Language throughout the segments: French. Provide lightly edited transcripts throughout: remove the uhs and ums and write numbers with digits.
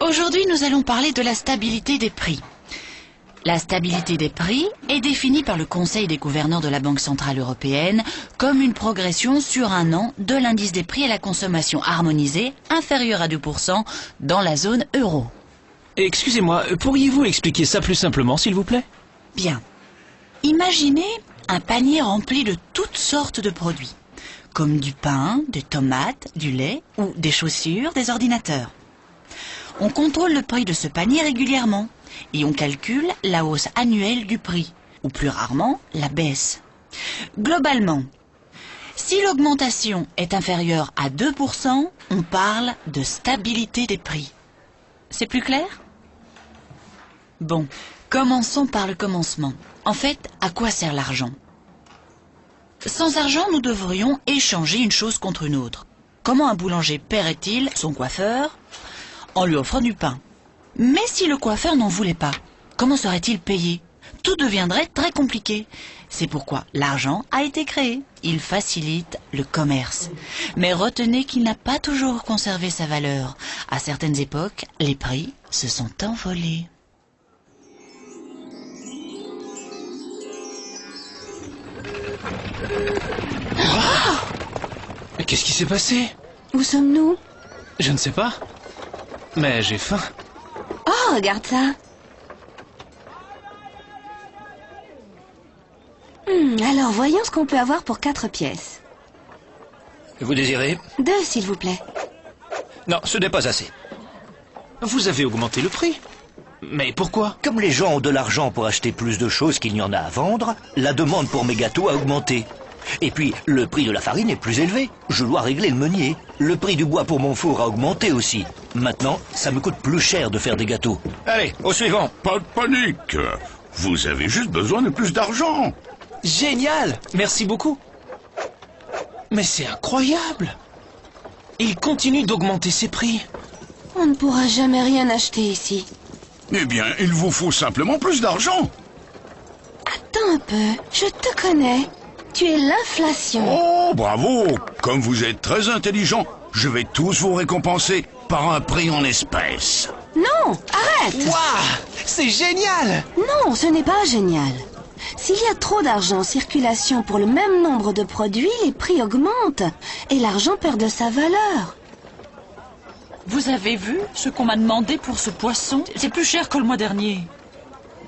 Aujourd'hui, nous allons parler de la stabilité des prix. La stabilité des prix est définie par le Conseil des gouverneurs de la Banque centrale européenne comme une progression sur un an de l'indice des prix à la consommation harmonisé inférieur à 2% dans la zone euro. Excusez-moi, pourriez-vous expliquer ça plus simplement, s'il vous plaît? Bien. Imaginez un panier rempli de toutes sortes de produits, comme du pain, des tomates, du lait ou des chaussures, des ordinateurs. On contrôle le prix de ce panier régulièrement et on calcule la hausse annuelle du prix, ou plus rarement la baisse. Globalement, si l'augmentation est inférieure à 2%, on parle de stabilité des prix. C'est plus clair? Bon, commençons par le commencement. En fait, à quoi sert l'argent? Sans argent, nous devrions échanger une chose contre une autre. Comment un boulanger paierait-il son coiffeur? En lui offrant du pain. Mais si le coiffeur n'en voulait pas, comment serait-il payé? Tout deviendrait très compliqué. C'est pourquoi l'argent a été créé. Il facilite le commerce. Mais retenez qu'il n'a pas toujours conservé sa valeur. À certaines époques, les prix se sont envolés. Mais qu'est-ce qui s'est passé? Où sommes-nous? Je ne sais pas. Mais j'ai faim. Oh, regarde ça. Alors, voyons ce qu'on peut avoir pour 4 pièces. Vous désirez? 2, s'il vous plaît. Non, ce n'est pas assez. Vous avez augmenté le prix. Mais pourquoi? Comme les gens ont de l'argent pour acheter plus de choses qu'il n'y en a à vendre, la demande pour mes gâteaux a augmenté. Et puis, le prix de la farine est plus élevé. Je dois régler le meunier. Le prix du bois pour mon four a augmenté aussi. Maintenant, ça me coûte plus cher de faire des gâteaux. Allez, au suivant. Pas de panique. Vous avez juste besoin de plus d'argent. Génial! Merci beaucoup. Mais c'est incroyable! Il continue d'augmenter ses prix. On ne pourra jamais rien acheter ici. Eh bien, il vous faut simplement plus d'argent. Attends un peu, je te connais. Tu es l'inflation. Oh, bravo. Comme vous êtes très intelligent, je vais tous vous récompenser par un prix en espèces. Non, arrête! Waouh! C'est génial! Non, ce n'est pas génial. S'il y a trop d'argent en circulation pour le même nombre de produits, les prix augmentent et l'argent perd de sa valeur. Vous avez vu ce qu'on m'a demandé pour ce poisson? C'est plus cher que le mois dernier.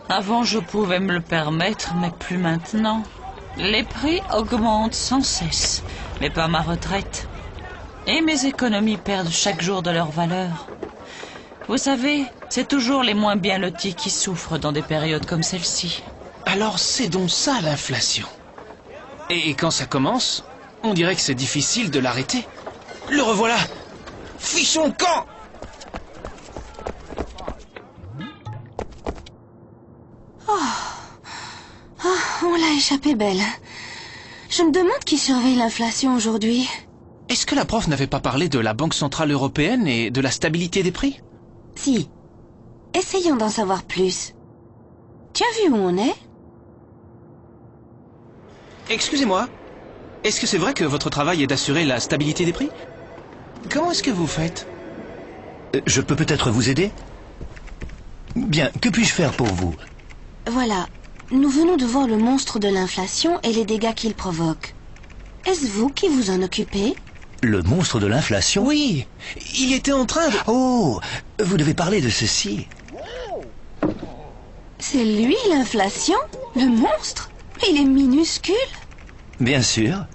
Avant, je pouvais me le permettre, mais plus maintenant. Les prix augmentent sans cesse, mais pas ma retraite. Et mes économies perdent chaque jour de leur valeur. Vous savez, c'est toujours les moins bien lotis qui souffrent dans des périodes comme celle-ci. Alors c'est donc ça l'inflation. Et quand ça commence, on dirait que c'est difficile de l'arrêter. Le revoilà! Fichons le camp! On l'a échappé belle. Je me demande qui surveille l'inflation aujourd'hui. Est-ce que la prof n'avait pas parlé de la Banque centrale européenne et de la stabilité des prix? Si. Essayons d'en savoir plus. Tu as vu où on est? Excusez-moi, est-ce que c'est vrai que votre travail est d'assurer la stabilité des prix? Comment est-ce que vous faites? Je peux peut-être vous aider? Bien, que puis-je faire pour vous? Voilà. Nous venons de voir le monstre de l'inflation et les dégâts qu'il provoque. Est-ce vous qui vous en occupez? Le monstre de l'inflation? Oui, il était en train de... Oh, vous devez parler de ceci. C'est lui l'inflation? Le monstre? Il est minuscule? Bien sûr.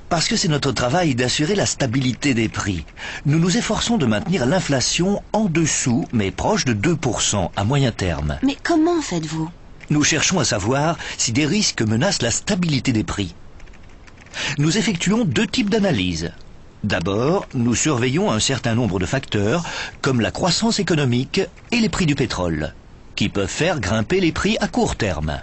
Parce que c'est notre travail d'assurer la stabilité des prix. Nous nous efforçons de maintenir l'inflation en dessous, mais proche de 2% à moyen terme. Mais comment faites-vous? Nous cherchons à savoir si des risques menacent la stabilité des prix. Nous effectuons 2 types d'analyses. D'abord, nous surveillons un certain nombre de facteurs, comme la croissance économique et les prix du pétrole, qui peuvent faire grimper les prix à court terme.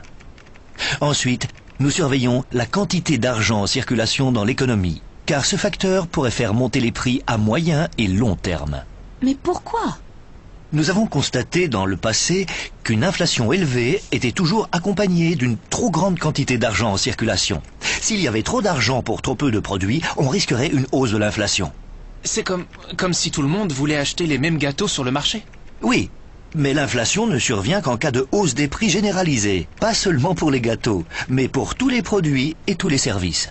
Ensuite, nous surveillons la quantité d'argent en circulation dans l'économie, car ce facteur pourrait faire monter les prix à moyen et long terme. Mais pourquoi? Nous avons constaté dans le passé qu'une inflation élevée était toujours accompagnée d'une trop grande quantité d'argent en circulation. S'il y avait trop d'argent pour trop peu de produits, on risquerait une hausse de l'inflation. C'est comme si tout le monde voulait acheter les mêmes gâteaux sur le marché. Oui, mais l'inflation ne survient qu'en cas de hausse des prix généralisée, pas seulement pour les gâteaux, mais pour tous les produits et tous les services.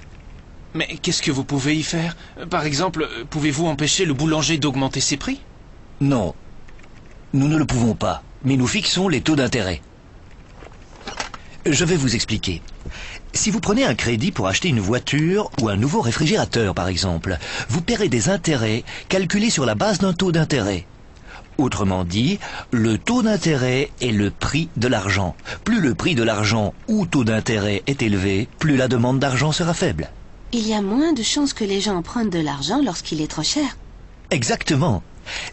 Mais qu'est-ce que vous pouvez y faire? Par exemple, pouvez-vous empêcher le boulanger d'augmenter ses prix? Non, nous ne le pouvons pas, mais nous fixons les taux d'intérêt. Je vais vous expliquer. Si vous prenez un crédit pour acheter une voiture ou un nouveau réfrigérateur, par exemple, vous paierez des intérêts calculés sur la base d'un taux d'intérêt. Autrement dit, le taux d'intérêt est le prix de l'argent. Plus le prix de l'argent ou taux d'intérêt est élevé, plus la demande d'argent sera faible. Il y a moins de chances que les gens empruntent de l'argent lorsqu'il est trop cher. Exactement.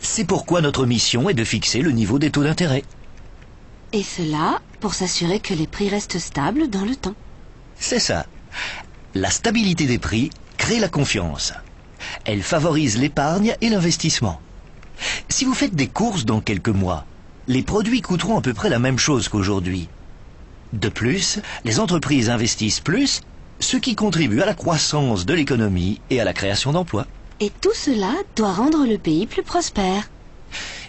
C'est pourquoi notre mission est de fixer le niveau des taux d'intérêt. Et cela pour s'assurer que les prix restent stables dans le temps. C'est ça. La stabilité des prix crée la confiance. Elle favorise l'épargne et l'investissement. Si vous faites des courses dans quelques mois, les produits coûteront à peu près la même chose qu'aujourd'hui. De plus, les entreprises investissent plus, ce qui contribue à la croissance de l'économie et à la création d'emplois. Et tout cela doit rendre le pays plus prospère.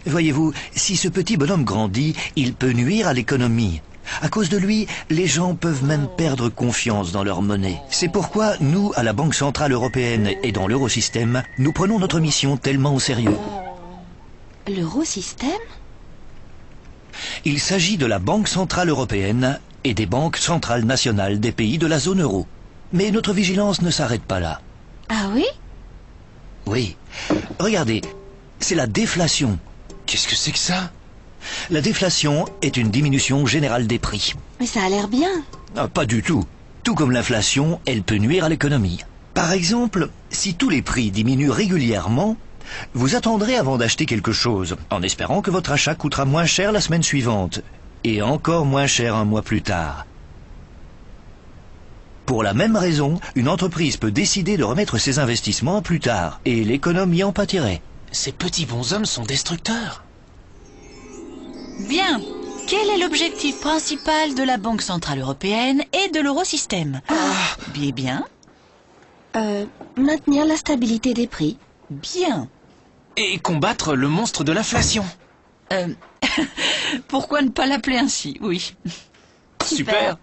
Voyez-vous, si ce petit bonhomme grandit, il peut nuire à l'économie. À cause de lui, les gens peuvent même perdre confiance dans leur monnaie. C'est pourquoi nous, à la Banque Centrale Européenne et dans l'Eurosystème, nous prenons notre mission tellement au sérieux. L'Eurosystème ? Il s'agit de la Banque Centrale Européenne et des banques centrales nationales des pays de la zone euro. Mais notre vigilance ne s'arrête pas là. Ah oui ? Oui. Regardez, c'est la déflation. Qu'est-ce que c'est que ça? La déflation est une diminution générale des prix. Mais ça a l'air bien. Ah, pas du tout. Tout comme l'inflation, elle peut nuire à l'économie. Par exemple, si tous les prix diminuent régulièrement, vous attendrez avant d'acheter quelque chose, en espérant que votre achat coûtera moins cher la semaine suivante, et encore moins cher un mois plus tard. Pour la même raison, une entreprise peut décider de remettre ses investissements à plus tard, et l'économie en pâtirait. Ces petits bonshommes sont destructeurs. Bien. Quel est l'objectif principal de la Banque Centrale Européenne et de l'Eurosystème? Bien. Maintenir la stabilité des prix. Bien. Et combattre le monstre de l'inflation. Pourquoi ne pas l'appeler ainsi? Oui. Super.